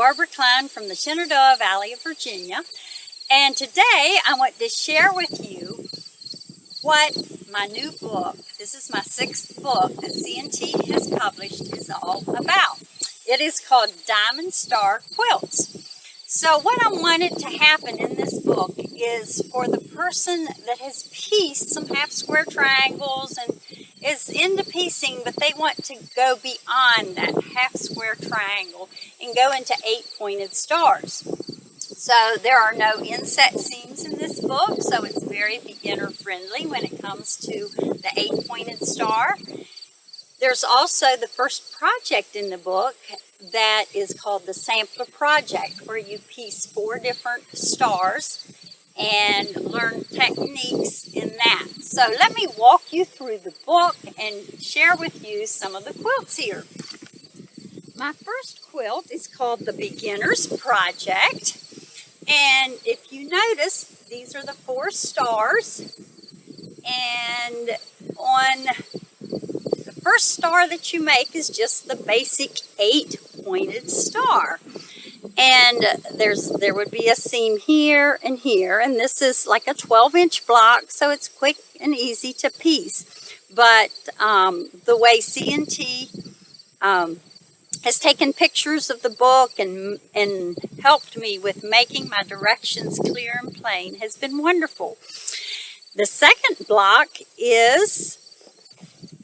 Barbara Cline from the Shenandoah Valley of Virginia, and today I want to share with you what my new book, this is my 6th book that C&T has published, is all about. It is called Diamond Star Quilts. So what I wanted to happen in this book is for the person that has pieced some half square triangles and is into piecing, but they want to go beyond that half square triangle and go into 8-pointed stars. So there are no inset seams in this book, so it's very beginner friendly when it comes to the 8-pointed star. There's also the first project in the book that is called the Sampler Project, where you piece 4 different stars and learn techniques in that. So let me walk you through the book and share with you some of the quilts here. My first quilt is called the Beginner's Project, and if you notice, these are the 4 stars, and on the first star that you make is just the basic 8-pointed star. And there would be a seam here, and this is like a 12-inch block, so it's quick and easy to piece. But the way C&T has taken pictures of the book and helped me with making my directions clear and plain has been wonderful. The second block is,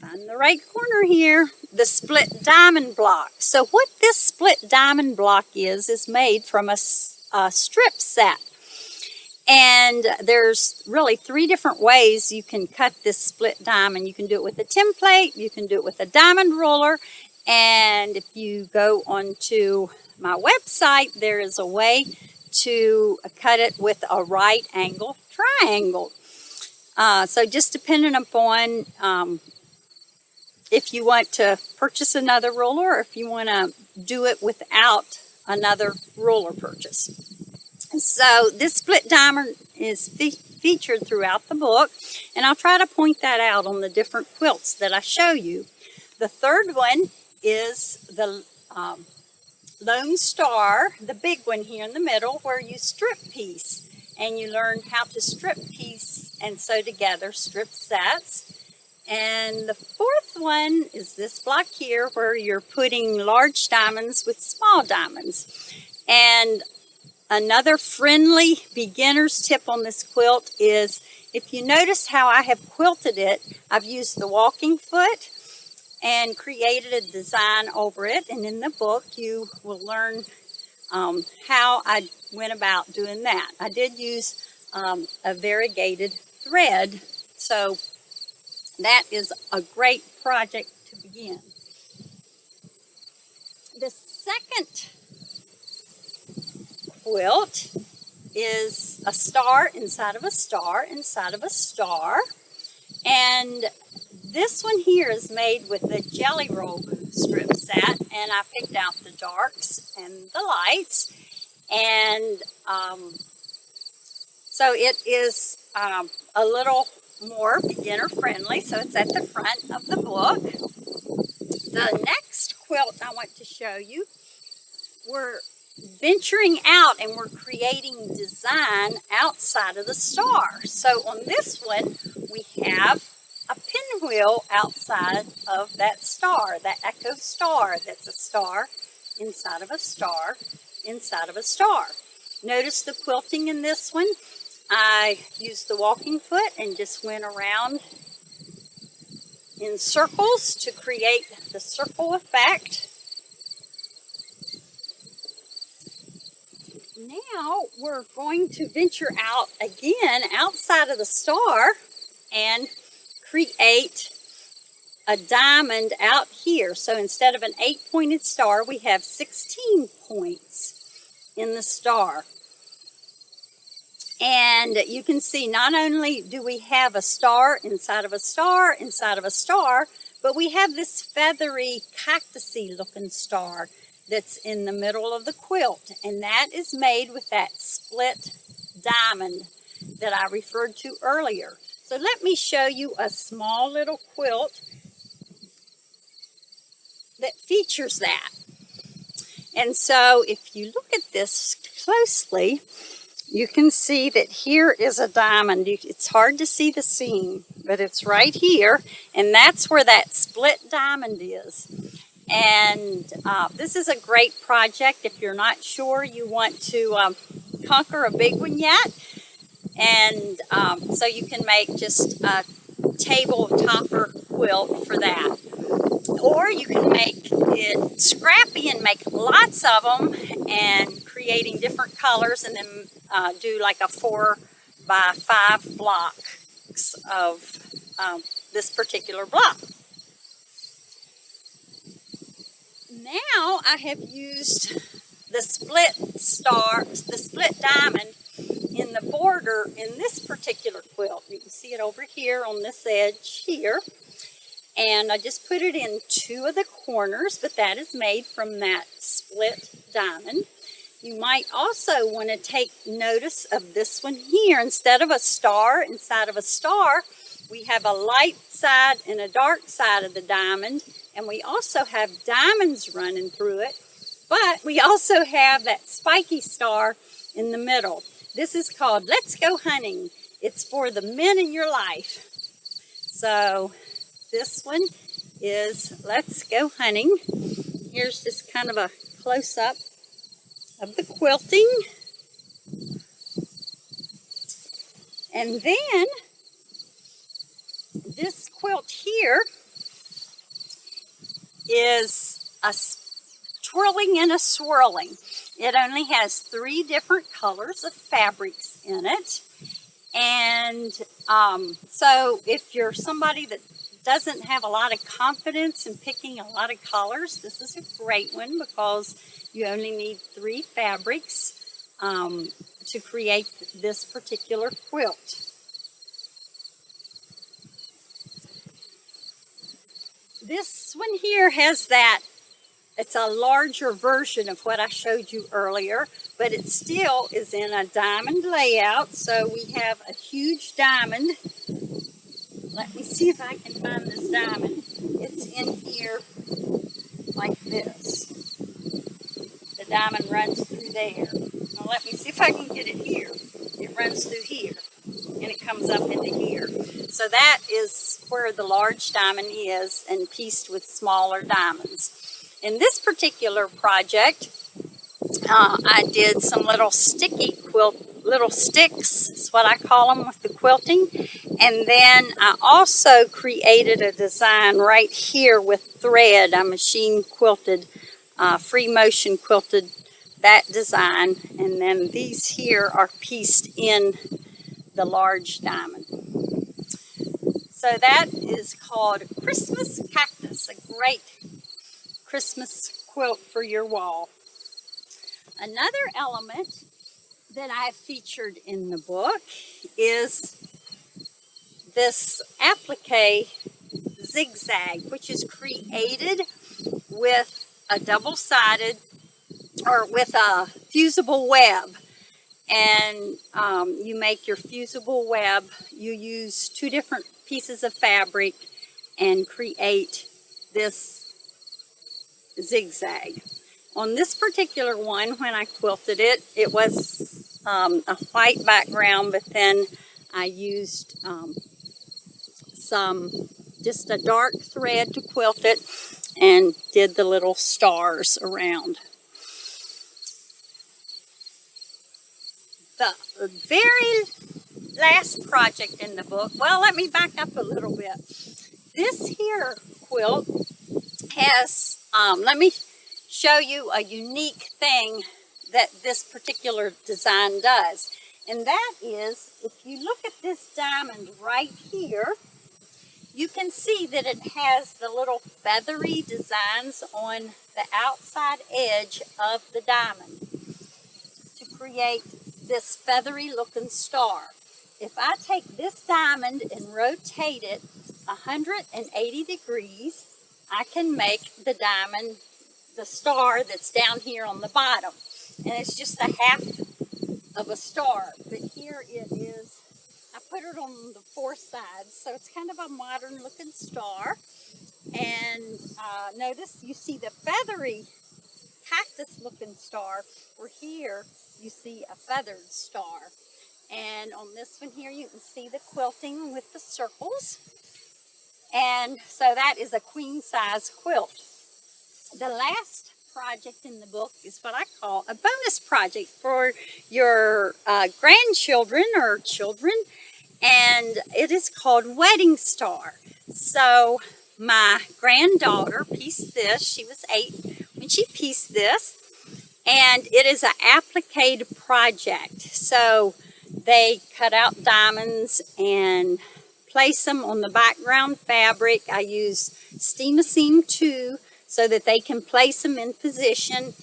find the right corner here, the split diamond block. So what this split diamond block is made from a strip set. And there's really 3 different ways you can cut this split diamond. You can do it with a template, you can do it with a diamond ruler, and if you go onto my website, there is a way to cut it with a right angle triangle. So just depending upon if you want to purchase another ruler or if you want to do it without another ruler purchase. So this split diamond is featured throughout the book, and I'll try to point that out on the different quilts that I show you. The third one is the Lone Star, the big one here in the middle, where you strip piece, and you learn how to strip piece and sew together strip sets. And the 4th one is this block here, where you're putting large diamonds with small diamonds. And another friendly beginner's tip on this quilt is, if you notice how I have quilted it, I've used the walking foot and created a design over it. And in the book, you will learn how I went about doing that. I did use a variegated thread, so that is a great project to begin. The second quilt is a star inside of a star inside of a star, and this one here is made with the Jelly Roll strip set, and I picked out the darks and the lights, and so it is a little more beginner friendly, so it's at the front of the book. The next quilt I want to show you, we're venturing out and we're creating design outside of the star. So on this one, we have a pinwheel outside of that star, that echo star. That's a star inside of a star inside of a star. Notice the quilting in this one. I used the walking foot and just went around in circles to create the circle effect. Now we're going to venture out again outside of the star and create a diamond out here. So instead of an 8-pointed star, we have 16 points in the star. And you can see not only do we have a star inside of a star inside of a star, but we have this feathery cactusy looking star that's in the middle of the quilt. And that is made with that split diamond that I referred to earlier. So let me show you a small little quilt that features that. And so if you look at this closely, you can see that here is a diamond. It's hard to see the seam, but it's right here, and that's where that split diamond is. And this is a great project if you're not sure you want to conquer a big one yet. And so you can make just a table topper quilt for that. Or you can make it scrappy and make lots of them and creating different colors, and then do like a 4 by 5 blocks of this particular block. Now I have used the split diamond in the border in this particular quilt. You can see it over here on this edge here. And I just put it in 2 of the corners, but that is made from that split diamond. You might also want to take notice of this one here. Instead of a star inside of a star, we have a light side and a dark side of the diamond. And we also have diamonds running through it. But we also have that spiky star in the middle. This is called Let's Go Hunting. It's for the men in your life. So this one is Let's Go Hunting. Here's just kind of a close-up of the quilting. And then this quilt here is a twirling and a swirling. It only has 3 different colors of fabrics in it. And so if you're somebody that doesn't have a lot of confidence in picking a lot of colors, this is a great one because you only need 3 fabrics to create this particular quilt. This one here has that, it's a larger version of what I showed you earlier, but it still is in a diamond layout. So we have a huge diamond. Let me see if I can find this diamond. It's in here like this. The diamond runs through there. Now let me see if I can get it here. It runs through here and it comes up into here. So that is where the large diamond is, and pieced with smaller diamonds. In this particular project, I did some little sticky little sticks, is what I call them, with the quilting. And then I also created a design right here with thread. I machine quilted, free motion quilted that design. And then these here are pieced in the large diamond. So that is called Christmas Cactus, a great Christmas quilt for your wall. Another element that I've featured in the book is this applique zigzag, which is created with a double-sided, or with a fusible web. And you make your fusible web. You use 2 different pieces of fabric and create this zigzag. On this particular one, when I quilted it, it was a white background, but then I used just a dark thread to quilt it and did the little stars around. The very last project in the book, well, let me back up a little bit. This here quilt has, let me show you a unique thing that this particular design does. And that is, if you look at this diamond right here, you can see that it has the little feathery designs on the outside edge of the diamond to create this feathery looking star. If I take this diamond and rotate it 180 degrees, I can make the diamond, the star that's down here on the bottom. And it's just a half of a star. But here it is. I put it on the 4 sides, so it's kind of a modern looking star. And notice you see the feathery cactus looking star, where here you see a feathered star. And on this one here you can see the quilting with the circles. And so that is a queen size quilt. The last project in the book is what I call a bonus project for your grandchildren or children, and it is called Wedding Star. So my granddaughter pieced this. She was 8 when she pieced this, and it is an applique project. So they cut out diamonds and place them on the background fabric. I use steam-a-seam 2 so that they can place them in position,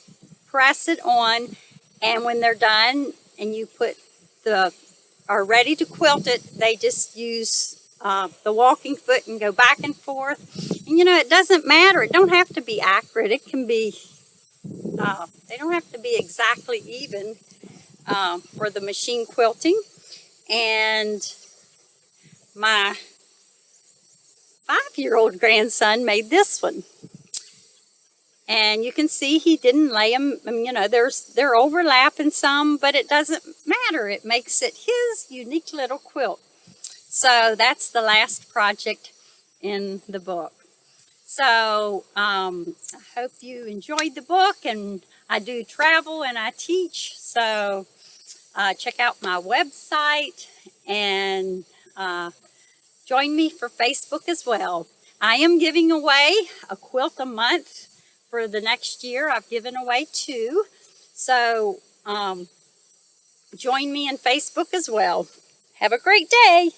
press it on, and when they're done and you are ready to quilt it, they just use the walking foot and go back and forth. And you know, it doesn't matter. It don't have to be accurate. It can be, they don't have to be exactly even for the machine quilting. And my 5-year-old grandson made this one. And you can see he didn't lay them, you know, they're overlapping some, but it doesn't matter. It makes it his unique little quilt. So that's the last project in the book. So I hope you enjoyed the book, and I do travel and I teach. So check out my website and join me for Facebook as well. I am giving away a quilt a month. For the next year, I've given away 2. So join me on Facebook as well. Have a great day.